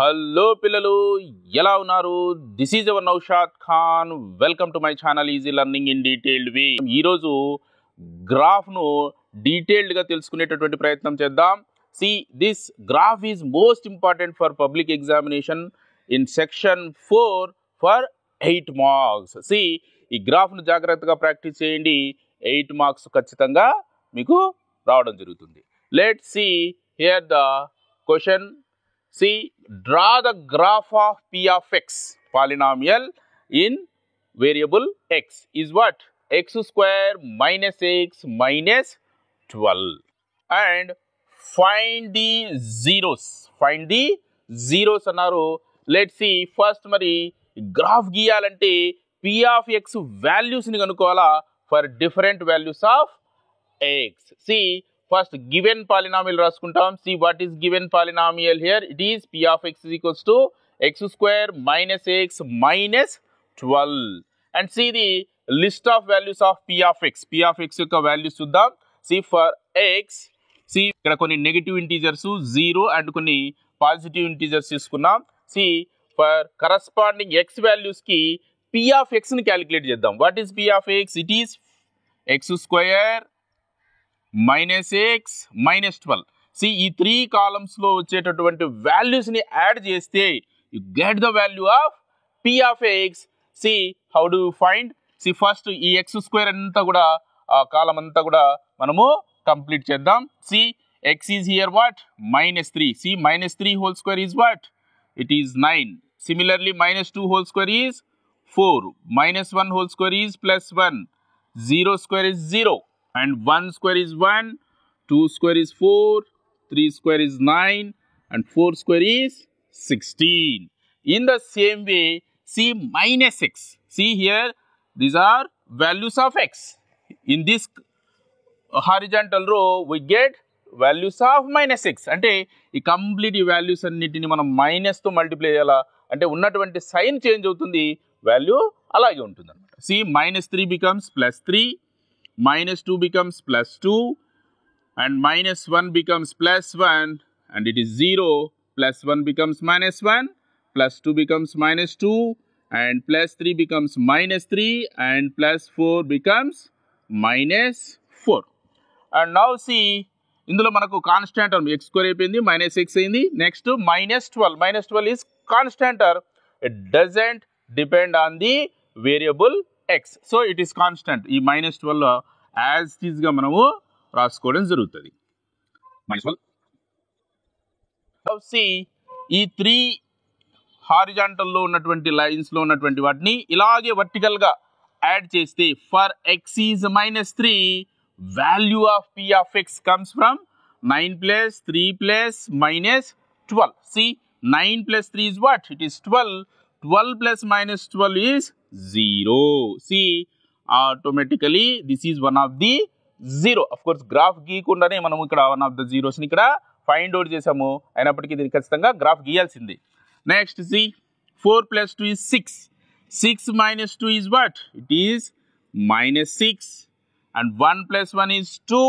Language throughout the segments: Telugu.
హలో పిల్లలు ఎలా ఉన్నారు? This is our Naushad Khan. Welcome to my channel easy learning in detailed way. ఈరోజు గ్రాఫ్ను డీటెయిల్డ్గా తెలుసుకునేటటువంటి ప్రయత్నం చేద్దాం. See, this graph is most important for public examination in section 4 for 8 marks. See, ఈ గ్రాఫ్ను జాగ్రత్తగా ప్రాక్టీస్ చేయండి. 8 మార్క్స్ ఖచ్చితంగా మీకు రావడం జరుగుతుంది. Let's see here the question. See, draw the graph of p of x polynomial in variable x is what? X square minus x minus 12 and find the zeros. Find the zeros అన్నారు. Let's see first మరి గ్రాఫ్ గీయాలంటే p of x values ని కనుక్కోవాలా for different values of x. See, first given polynomial రాసుకుంటాం. See what is given polynomial here? It is p of x is equals to x square minus x minus 12 and see the list of values of p of x. p of x యొక్క వాల్యూస్ చూద్దాం. See for x, see ఇక్కడ కొన్ని నెగటివ్ ఇంటీజర్స్ 0 అండ్ కొన్ని పాజిటివ్ ఇంటీజర్స్ తీసుకున్నాం. See for corresponding x values కి p of x ని క్యాలిక్యులేట్ చేద్దాం. What is p of x? It is x square minus x minus 12. See, ఈ 3 కాలమ్స్ లో వచ్చేటటువంటి వాల్యూస్ ని యాడ్ చేస్తే you get the value of p of x. See, how do you find? See, first ఈ x square అంతా కూడా ఆ కాలం అంతా కూడా మనము కంప్లీట్ చేద్దాం. See, x is here what? Minus 3. See, minus 3 whole square is what? It is 9. Similarly, minus 2 whole square is 4. Minus 1 whole square is plus 1. 0 square is 0. And 1 square is 1, 2 square is 4, 3 square is 9, and 4 square is 16. In the same way, see minus x. See here, these are values of x. In this horizontal row, we get values of minus x. అంటే ఈ కంప్లీట్ ఈ వాల్యూస్ అన్నిటిని మనం మైనస్ తో మల్టిప్లై చేయాలా అంటే ఉన్నటువంటి సైన్ చేంజ్ అవుతుంది, వాల్యూ అలాగే ఉంటుంది అనమాట. See, minus 3 becomes plus 3. Minus 2 becomes plus 2 and minus 1 becomes plus 1 and it is 0. Plus 1 becomes minus 1, plus 2 becomes minus 2 and plus 3 becomes minus 3 and plus 4 becomes minus 4. And now see, ఇందులో మనకు కాన్స్టాంట్ టర్మ్ x స్క్వేర్ అయిపోయింది, మైనస్ x అయింది. Next minus 12. Minus 12 is constant term. It doesn't depend on the variable x. So it is constant. ఈ minus 12 యాజ్ ఇట్ ఈస్ గా మనము రాసుకోవడం జరుగుతుంది. minus 12. Now see, ఈ 3 హారిజాంటల్ లో ఉన్నటువంటి లైన్స్ లో ఉన్నటువంటి వాటిని ఇలాగే వర్టికల్ గా యాడ్ చేస్తే for x is minus 3, value of p of x comes from 9 plus 3 plus minus 12. See, 9 plus 3 is what? It is 12. 12 plus minus 12 is 0. See, automatically this is one of the 0. Of course, graph గీయకుండానే మనం ఇక్కడ వన్ ఆఫ్ ద జీరోస్ ని ఇక్కడ ఫైండ్ అవుట్ చేసాము, అయినప్పటికీ దీనికి ఖచ్చితంగా గ్రాఫ్ గీయాల్సింది. Next see, 4 plus 2 is 6. 6 minus 2 is what? It is minus 6. And 1 plus 1 is 2.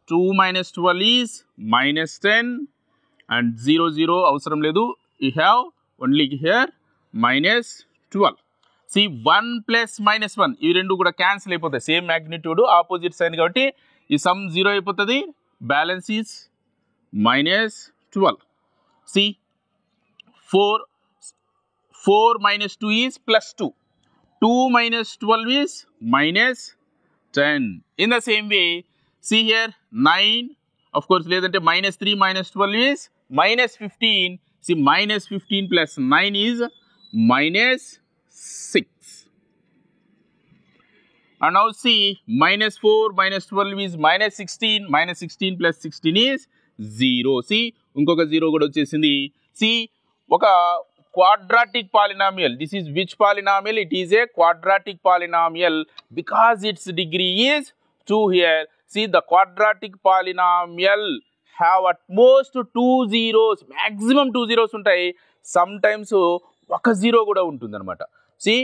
2 minus 12 is minus 10. And 0, 0 అవసరం లేదు. You have only here minus 12. See, 1 plus minus 1 ఈ రెండు కూడా క్యాన్సిల్ అయిపోతాయి, సేమ్ మ్యాగ్నిట్యూడ్ ఆపోజిట్ సైన్ కాబట్టి ఈ సమ్ 0 అయిపోతుంది. Balance is minus 12. See, 4 minus 2 is plus 2. 2 minus 12 is minus 10. In the same way, see here 9, of course లేదంటే minus 3 minus 12 is minus 15. See, minus 15 plus 9 is minus 6. And now see, minus 4 minus 12 is minus 16. Minus 16 plus 16 is 0. See, ఇంకొక 0 కూడా వచ్చేసింది. See, ఒక quadratic polynomial. This is which polynomial? It is a quadratic polynomial because its degree is 2 here. See, the quadratic polynomial have at most 2 zeros, maximum 2 zeros ఉంటాయి. Sometimes ఒక 0 కూడా ఉంటుంది అనమాట. See,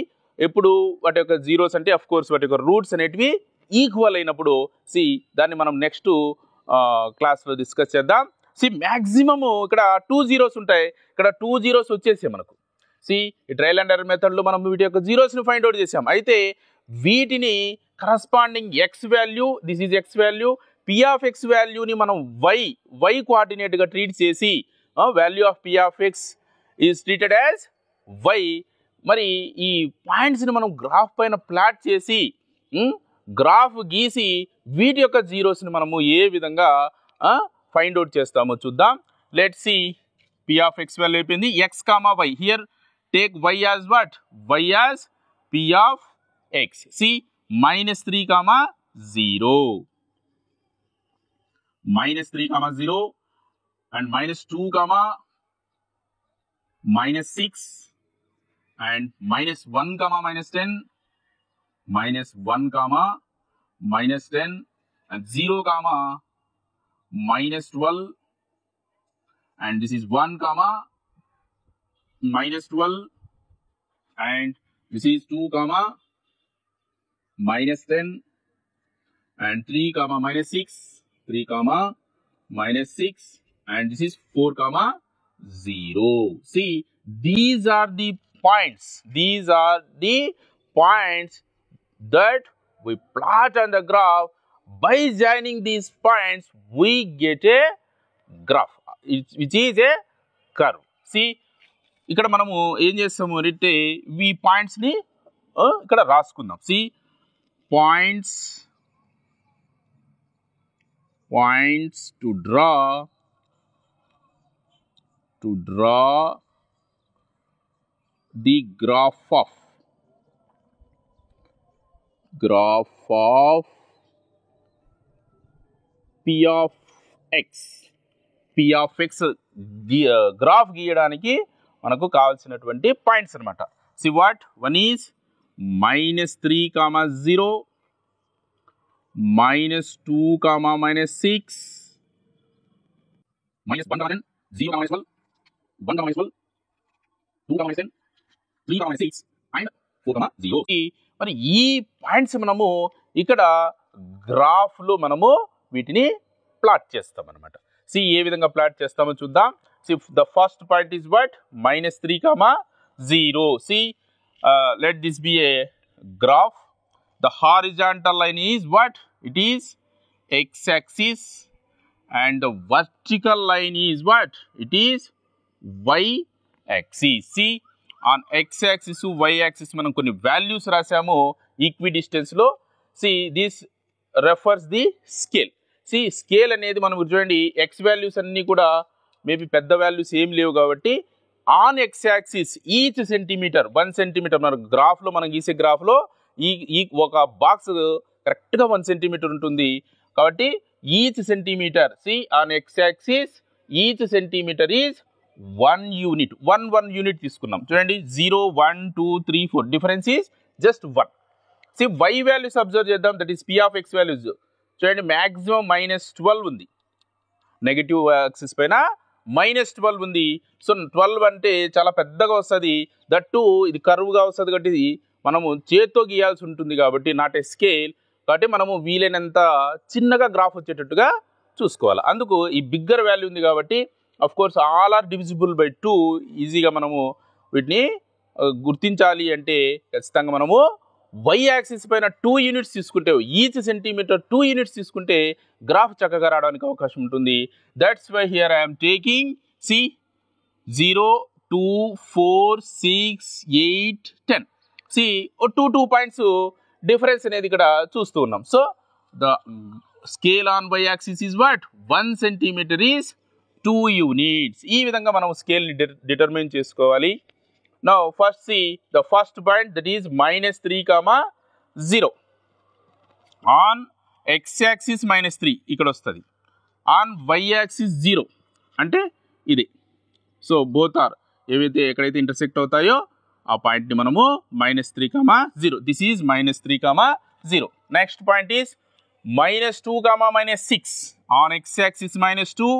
ఎప్పుడు వాటి యొక్క జీరోస్ అంటే అఫ్ కోర్స్ వాటి యొక్క రూట్స్ అనేటివి ఈక్వల్ అయినప్పుడు, see దాన్ని మనం నెక్స్ట్ క్లాస్లో డిస్కస్ చేద్దాం. సి మ్యాక్సిమము ఇక్కడ 2 zeros ఉంటాయి, ఇక్కడ 2 zeros వచ్చేసాయి మనకు. సి ఈ ట్రయల్ అండ్ ఎర్రర్ మెథడ్లో మనం వీటి యొక్క జీరోస్ని ఫైండ్ అవుట్ చేసాం. అయితే వీటిని corresponding x value, this is x value, p of x వాల్యూని మనం వై కోఆర్డినేట్గా ట్రీట్ చేసి value of p of x is treated as y. మరి ఈ పాయింట్స్ని మనం గ్రాఫ్ పైన ప్లాట్ చేసి గ్రాఫ్ గీసి వీటి యొక్క జీరోస్ని మనము ఏ విధంగా ఫైండ్ అవుట్ చేస్తామో చూద్దాం. Let see P of X value అయిపోయింది, X comma Y. Here take Y as what? Y as P of X. See -3, -0, -3, 0 and -2, -6 and -1, -10, -1, -10 and 0, -12 and this is 1, -12 and this is 2, -10 and 3, -6, 3, -6 and this is 4, 0. See, these are the points. These are the points that we plot on the graph. By joining these points, we get a graph, which is a curve. See, ఇక్కడ మనము ఏం చేస్తాము అంటే ఈ పాయింట్స్ని ఇక్కడ రాసుకుందాం. See points to draw the graph of P of X. P of X graph గీయడానికి మనకు కావాల్సినటువంటి పాయింట్స్ అనమాట. See what? One is -3, 0, -2, -6, -1, 10, 0, 12, 1, 12, 2, 10, 3, 6 and 4, 0. మరి ఈ పాయింట్స్ మనము ఇక్కడ గ్రాఫ్లో మనము వీటిని ప్లాట్ చేస్తాం అనమాట. సి ఏ విధంగా ప్లాట్ చేస్తామో చూద్దాం. See the first point is what? -3, 0. See let this be a graph. The horizontal line is what? It is x-axis and the vertical line is what? It is y-axis. See, on x-axis, y-axis మనం కొన్ని values రాసాము ఈక్విడిస్టెన్స్ లో. See, this refers the scale. See, scale అనేది మనం చూడండి x values అన్నీ కూడా మేబీ పెద్ద వాల్యూస్ ఏం లేవు కాబట్టి on x axis each centimetre 1 centimetre మన గ్రాఫ్లో మనం గీసే గ్రాఫ్లో ఈ ఒక బాక్స్ కరెక్ట్గా 1 సెంటీమీటర్ ఉంటుంది కాబట్టి each centimetre. See on x axis each centimetre is 1 unit. 1 unit తీసుకున్నాం చూడండి. 0, 1, 2, 3, 4 difference is just 1. See y values observe చేద్దాం. That is p of x values చూడండి. మ్యాక్సిమం -12 ఉంది, నెగిటివ్ యాక్సిస్ పైన -12 ఉంది. సో 12 అంటే చాలా పెద్దగా వస్తుంది. దట్టు ఇది కర్వ్గా వస్తుంది కాబట్టి మనము చేత్తో గీయాల్సి ఉంటుంది కాబట్టి నాట్ ఏ స్కేల్. కాబట్టి మనము వీలైనంత చిన్నగా గ్రాఫ్ వచ్చేటట్టుగా చూసుకోవాలి. అందుకు ఈ బిగ్గర్ వాల్యూ ఉంది కాబట్టి of course all are divisible by 2. ఈజీగా మనము వీటిని గుర్తించాలి అంటే ఖచ్చితంగా మనము వై యాక్సిస్ పైన 2 యూనిట్స్ తీసుకుంటే ఈచ్ సెంటీమీటర్ 2 యూనిట్స్ తీసుకుంటే గ్రాఫ్ చక్కగా రావడానికి అవకాశం ఉంటుంది. That's why here I'm taking C 0, 2, 4, 6, 8, 10. C 2 points difference అనేది ఇక్కడ చూస్తూ ఉన్నాం. So the scale on Y axis is what? 1 centimetre is 2 units. ఈ విధంగా మనం స్కేల్ని డిటర్మిన్ చేసుకోవాలి. Now first see the first point, that is -3, 0. On x-axis -3 ఇక్కడ వస్తుంది, on y-axis 0 అంటే ఇది. సో బోత్ ఆర్ ఏవైతే ఎక్కడైతే ఇంటర్సెక్ట్ అవుతాయో ఆ పాయింట్ని మనము -3, 0. This is -3, 0. Next point is -2, -6. On x-axis -2,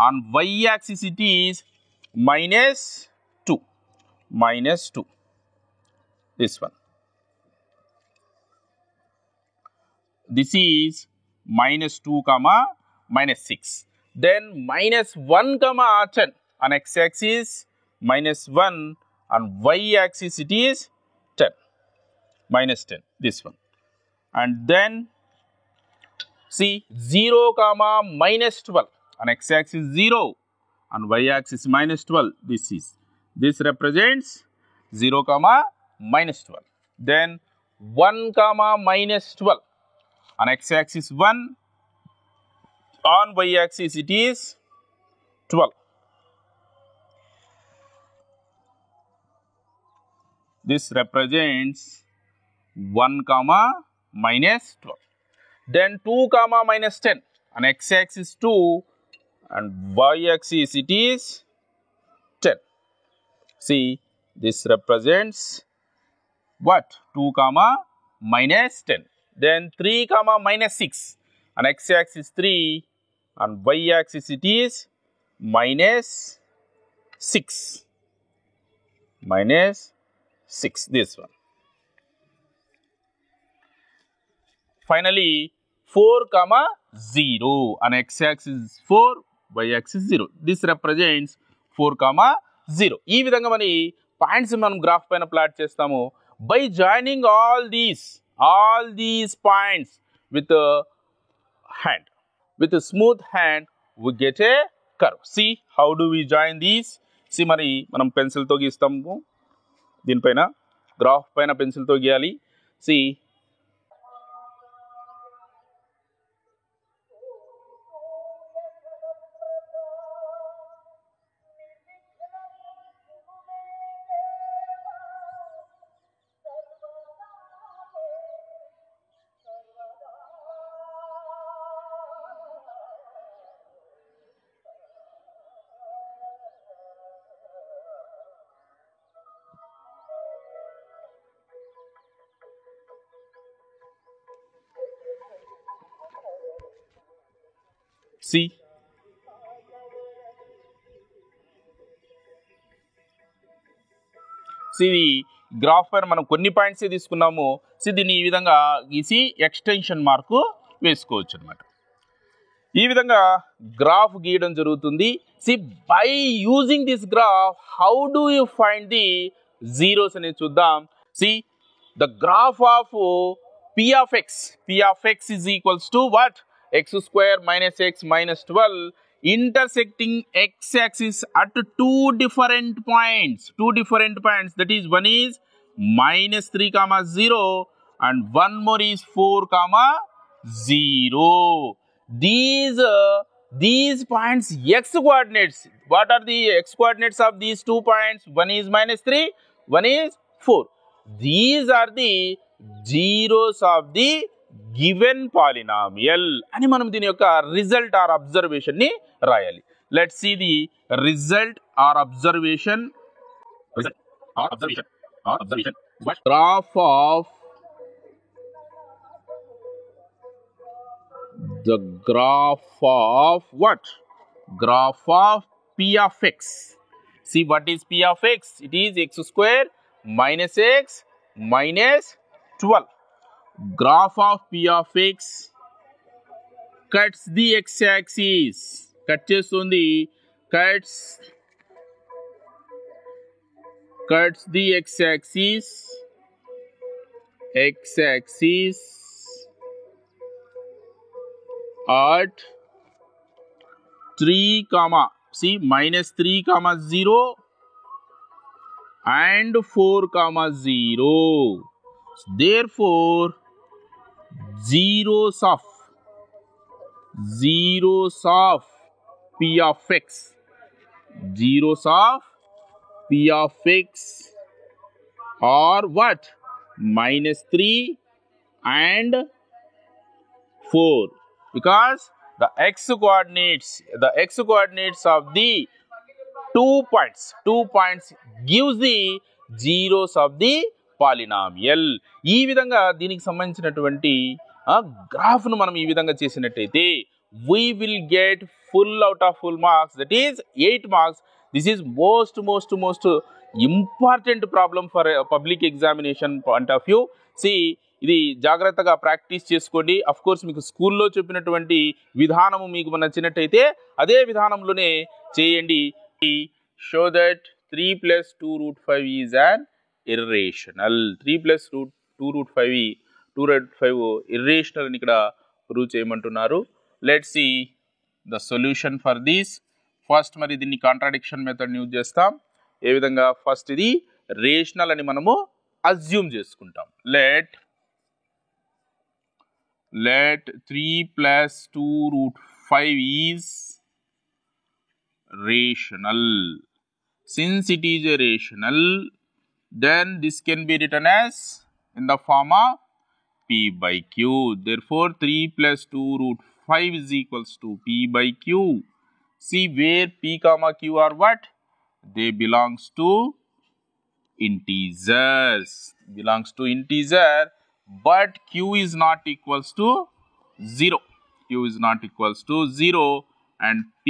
on y-axis it is -2. -2, this one. This is -2, -6. then minus 1 comma 10 on x-axis, minus 1 on y-axis it is 10, minus 10, this one. And then see 0 comma minus 12 on x-axis 0, on y-axis minus 12, this represents 0 comma minus 12. Then 1 comma minus 12 on x-axis 1, on y-axis it is 12. This represents 1 comma minus 12. Then 2 comma minus 10 on x-axis 2 and y-axis it is 10. See, this represents what? 2 comma minus 10. Then 3 comma minus 6 on x-axis 3, on y-axis it is minus 6. Minus 6, this one. Finally, 4 comma 0 on x-axis 4, y-axis 0. This represents 4 comma 0. ఈ విధంగా మరి పాయింట్స్ మనం గ్రాఫ్ పైన ప్లాట్ చేస్తాము. By joining all these points with a hand, with a smooth hand, we get a curve. See how do we join these? See మరి మనం పెన్సిల్ తో గీస్తాము. దీనిపైన గ్రాఫ్ పైన పెన్సిల్ తో గీయాలి. See, see, గ్రాఫ్ పైన మనం కొన్ని పాయింట్స్ తీసుకున్నాము. దీన్ని ఈ విధంగా గీసి ఎక్స్టెన్షన్ మార్కు వేసుకోవచ్చు అన్నమాట. ఈ విధంగా గ్రాఫ్ గీయడం జరుగుతుంది. By using this graph how do you find the zeros అనేది చూద్దాం. The graph of p of x is equals to what? X square minus x minus 12 intersecting x-axis at two different points. That is, one is minus 3 comma 0 and one more is 4 comma 0. These points x coordinates. What are the x coordinates of these 2 points? One is minus 3, one is 4. These are the zeros of the given polynomial అని మనం దీని యొక్క రిజల్ట్ ఆర్ అబ్జర్వేషన్ ని రాయాలి. Let's see the result our observation. Graph of the graph of what? Graph of p of x. See, what is p of x? It is x square minus x minus 12. Graph of p of x cuts the x-axis. Cuts the x-axis at 3 comma, minus 3 comma 0 and 4 comma 0. Therefore, zeros of p of x are what? Minus 3 and 4, because the x coordinates of the 2 points gives the zeros of the polynomial. ఈ విధంగా దీనికి సంబంధించినటువంటి గ్రాఫ్ ను మనం ఈ విధంగా చేసినట్టయితే we will get full out of full marks, that is 8 marks. This is most important problem for a public examination point of view. See, ఇది జాగ్రత్తగా ప్రాక్టీస్ చేసుకోండి. అఫ్ కోర్స్ మీకు స్కూల్లో చెప్పినటువంటి విధానము మీకు నచ్చినట్టయితే అదే విధానంలోనే చేయండి. Show that 3 + 2√5 is an irrational. 3 + 2√5 irrational అని ఇక్కడ ప్రూవ్ చేయమంటున్నారు. Let's see the solution for this. First మరి దీన్ని కాంట్రాడిక్షన్ మెథడ్ యూజ్ చేస్తాం. ఏ విధంగా? ఫస్ట్ ఇది రేషనల్ అని మనము అజ్యూమ్ చేసుకుంటాం. Let 3 + 2√5 is rational. Since it is a rational, then this can be written as in the form of p/q. Therefore, 3 + 2√5 is equals to p/q. See where p, q are what? They belongs to integers. Belongs to integer, but q is not equals to 0. Q is not equals to 0. And p,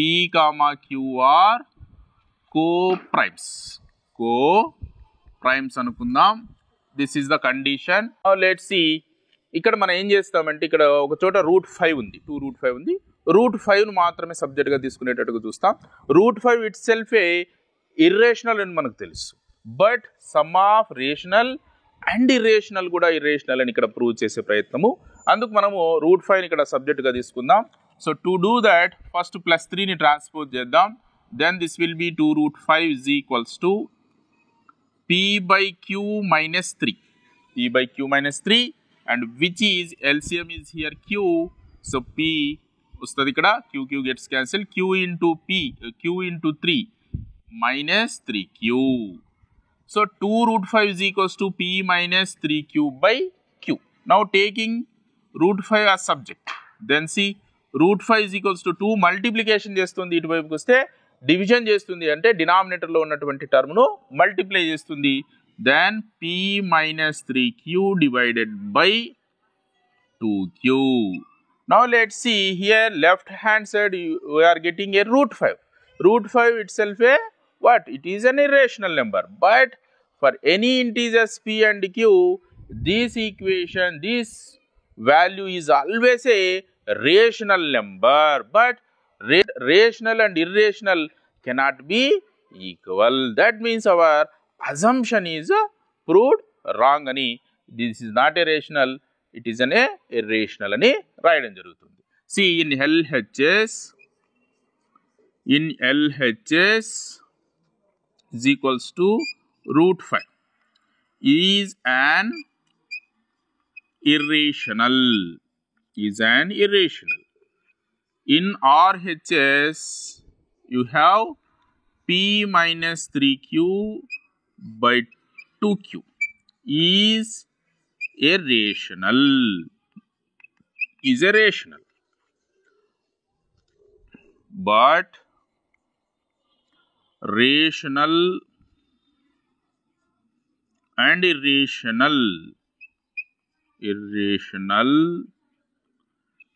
q are co-primes. Co-primes అనుకుందాం. This is the condition. Let's see. ఇక్కడ మనం ఏం చేస్తామంటే ఇక్కడ ఒక చోట √5 ఉంది, 2√5 ఉంది. √5ను మాత్రమే సబ్జెక్ట్గా తీసుకునేటట్టుగా చూస్తాం. √5 ఇట్ సెల్ఫ్ ఏ ఇర్రేషనల్ అని మనకు తెలుసు. But some of rational and irrational కూడా ఇర్రేషనల్ అని ఇక్కడ ప్రూవ్ చేసే ప్రయత్నము. అందుకు మనము √5ని ఇక్కడ సబ్జెక్ట్గా తీసుకుందాం. So to do that first +3ని ట్రాన్స్పోజ్ చేద్దాం. Then this will be 2√5 is equals to p/q - 3. p/q - 3 and which is LCM is here q. So p వస్తుంది ఇక్కడ, q gets cancelled. q into 3 minus 3q. So 2√5 is equals to p - 3q by q. Now taking √5 as subject, then see √5 is equals to 2 multiplication చేస్తుంది. ఇటువైపుకి వస్తే డివిజన్ చేస్తుంది, అంటే డినామినేటర్లో ఉన్నటువంటి టర్మ్ను మల్టిప్లై చేస్తుంది. Then p - 3q divided by 2q. Now let's see here left hand side we are getting a √5. √5 itself a what? It is an irrational number. But for any integers p and q, this equation, this value is always a rational number. But rational and irrational cannot be equal. That means our assumption is proved wrong ani. This is not a rational, it is an irrational ani రాయడం జరుగుతుంది. See in LHS is equals to √5 is an irrational. In RHS you have p - 3q by 2q is a rational. But rational and irrational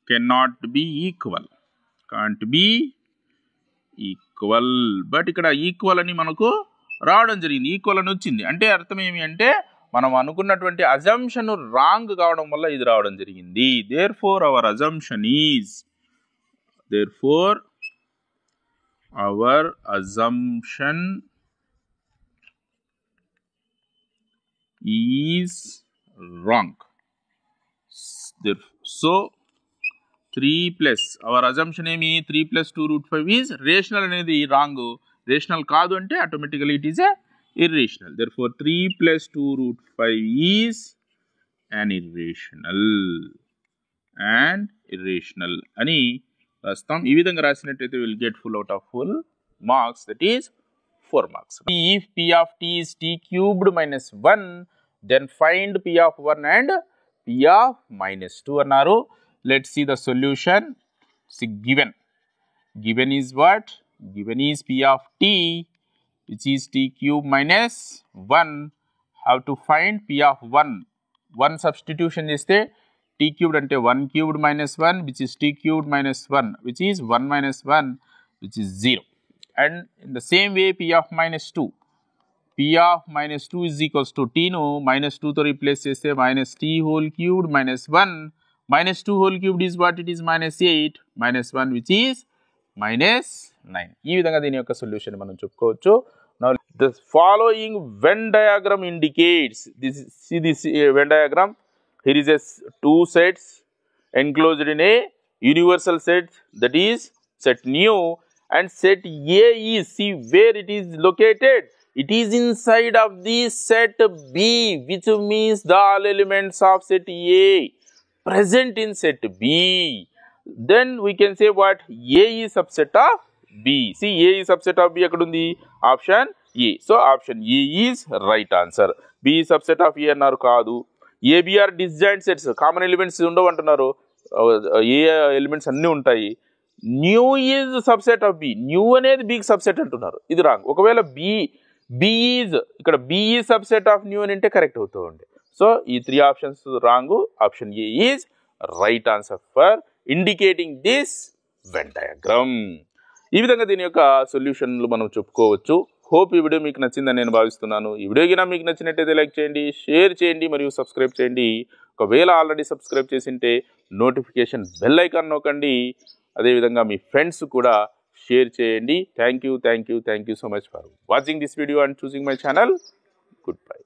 cannot be equal. Can't be equal. But ఇక్కడ ఈక్వల్ అని మనకు రావడం జరిగింది. ఈక్వల్ అని వచ్చింది అంటే అర్థం ఏమి అంటే మనం అనుకున్నటువంటి అజంప్షన్ రాంగ్ కావడం వల్ల ఇది రావడం జరిగింది. Therefore hour assumption is wrong. So 3 plus hour assumption ఏమి 3 + 2√5 ఈజ్ రేషనల్ అనేది రాంగ్. రేషనల్ కాదు అంటే automatically it is a irrational. Therefore 3 + 2√5 is an irrational అని రాస్తాం. ఈ విధంగా రాసినట్టయితే will get full marks, that is 4 marks. If p of t is t cubed minus 1, then find p of 1 and p of -2 అన్నారు. Let's see the solution. See given is what? Given is p of t, which is t cube minus 1. Have to find p of 1. 1 substitution చేస్తే t cubed అంటే 1 cubed minus 1, which is t cubed minus 1, which is 1 minus 1, which is 0. And in the same way p of -2. p of minus 2 is equals to t ను minus 2 తో రీప్లేస్ చేస్తే minus t whole cubed minus 1 minus 2 whole cubed is what it is minus 8 minus 1 which is minus 9. ఈ విధంగా దీని యొక్క సొల్యూషన్ మనం చెప్పుకోవచ్చు. Now the following Venn diagram indicates see this Venn diagram. Here is a two sets enclosed in a universal set, that is set nu, and set A is, see where it is located, it is inside of the set B, which means the all elements of set A present in set B. Then we can say what? A is subset of B. See, A is subset of B ekkundi? Option A. So option A is right answer. B is subset of A annaru kaadu. A, B are disjoint sets, common elements undavu antunnaru. A elements anni untayi. Nu is subset of B. Nu అనేది B కి సబ్సెట్ అంటున్నారు. ఇది రాంగ్. ఒకవేళ B is ఇక్కడ B is subset of nu అని అంటే కరెక్ట్ అవుతుంది. సో ఈ 3 options wrong. Option A is right answer for indicating this Venn diagram. ఈ విధంగా దీని యొక్క సొల్యూషన్లు మనం చెప్పుకోవచ్చు. హోప్ ఈ వీడియో మీకు నచ్చిందని నేను భావిస్తున్నాను. ఈ వీడియో కింద మీకు నచ్చినట్టయితే లైక్ చేయండి, షేర్ చేయండి మరియు సబ్స్క్రైబ్ చేయండి. ఒకవేళ ఆల్రెడీ సబ్స్క్రైబ్ చేసింటే నోటిఫికేషన్ బెల్ ఐకాన్ నొక్కండి. అదేవిధంగా మీ ఫ్రెండ్స్ కూడా షేర్ చేయండి. Thank you so much for watching this video and choosing my channel. Good bye.